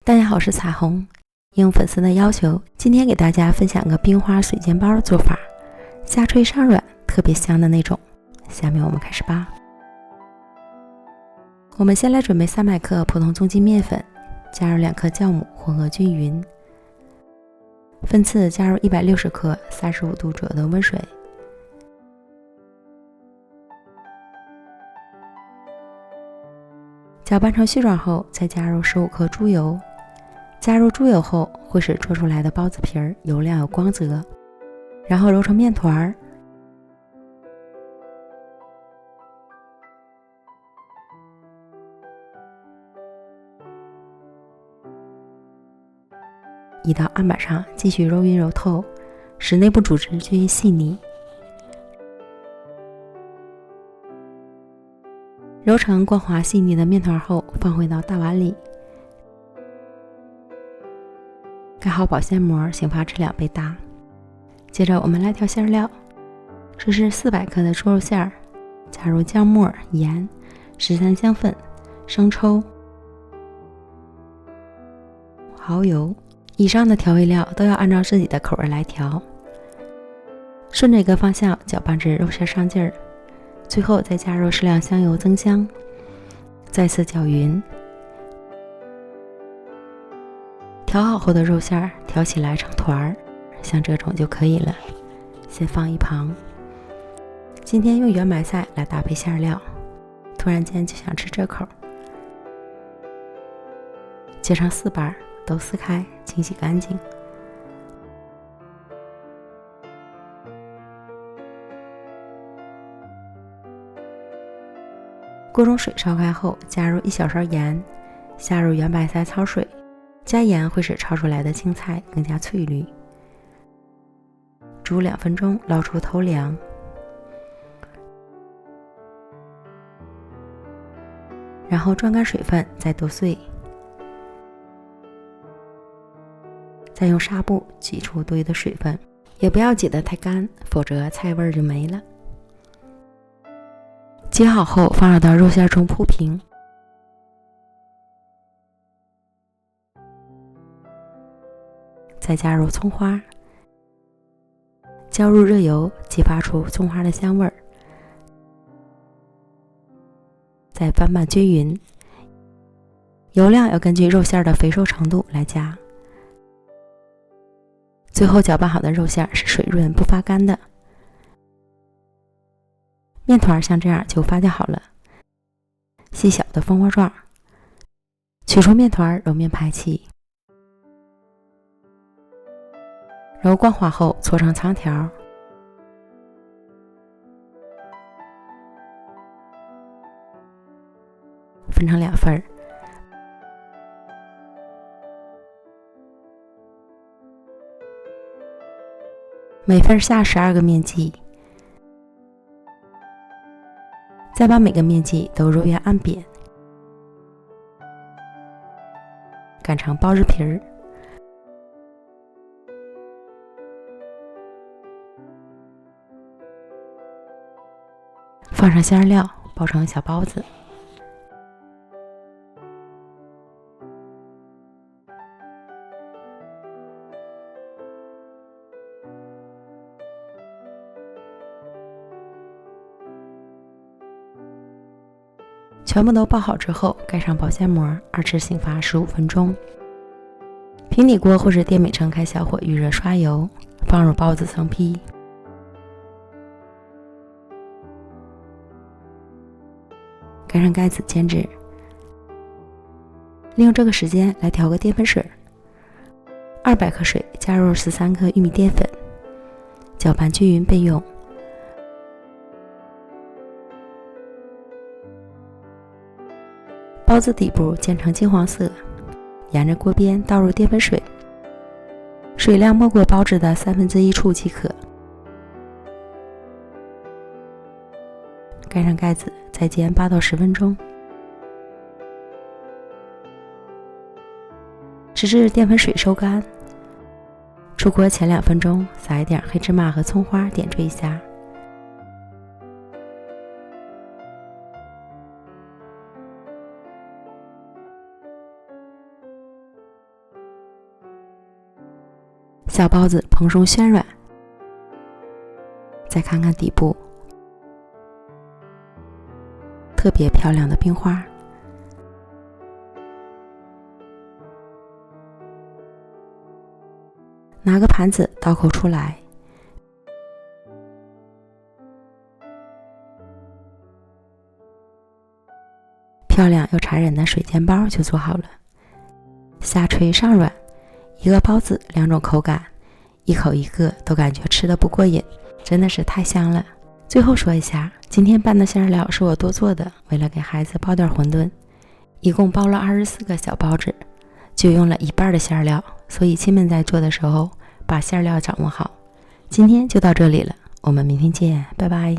大家好，我是彩虹。应粉丝的要求，今天给大家分享个冰花水煎包的做法，下脆上软，特别香的那种。下面我们开始吧。我们先来准备300克普通中筋面粉，加入2克酵母，混合均匀。分次加入160克35度左右的温水。搅拌成絮状后，再加入15克猪油。加入猪油后，会使做出来的包子皮油亮有光泽，然后揉成面团。移到案板上继续揉匀揉透，使内部组织均匀细腻。揉成光滑细腻的面团后，放回到大碗里。盖好保鲜膜，醒发至2倍大。接着我们来调馅料，这是400克的猪肉馅，加入姜末、盐、13香粉、生抽、蚝油。以上的调味料都要按照自己的口味来调。顺着一个方向搅拌至肉馅上劲儿，最后再加入适量香油增香，再次搅匀。调好后的肉馅挑起来成团儿，像这种就可以了，先放一旁。今天用圆白菜来搭配馅料，突然间就想吃这口。切成4瓣，都撕开，清洗干净。锅中水烧开后，加入1小勺盐，下入圆白菜焯水。加盐会使焯出来的青菜更加翠绿。煮2分钟，捞出透凉。然后攥干水分，再剁碎。再用纱布挤出多余的水分，也不要挤得太干，否则菜味就没了。挤好后，放入到肉馅中铺平。再加入葱花，浇入热油，激发出葱花的香味儿。再翻拌均匀，油量要根据肉馅的肥瘦程度来加。最后搅拌好的肉馅是水润不发干的。面团像这样就发酵好了，细小的蜂窝状。取出面团，揉面排起。揉光滑后搓成长条，分成2份。每份下12个面剂，再把每个面剂都揉圆按扁，擀成包子皮儿。放上馅料，包成小包子。全部都包好之后，盖上保鲜膜，2次醒发15分钟。平底锅或者电美城开小火预热刷油，放入包子层坯。盖上盖子煎制。利用这个时间来调个淀粉水，200克水加入13克玉米淀粉，搅拌均匀备用。包子底部煎成金黄色，沿着锅边倒入淀粉水，水量没过包子的1/3处即可。盖上盖子，再煎8到10分钟，直至淀粉水收干。出锅前2分钟，撒一点黑芝麻和葱花点缀一下。小包子蓬松暄软。再看看底部，特别漂亮的冰花。拿个盘子倒扣出来，漂亮又馋人的水煎包就做好了。下脆上软，一个包子两种口感，一口一个都感觉吃得不过瘾，真的是太香了。最后说一下，今天拌的馅料是我多做的，为了给孩子包点馄饨，一共包了24个小包子，就用了一半的馅料，所以亲们在做的时候把馅料掌握好。今天就到这里了，我们明天见，拜拜。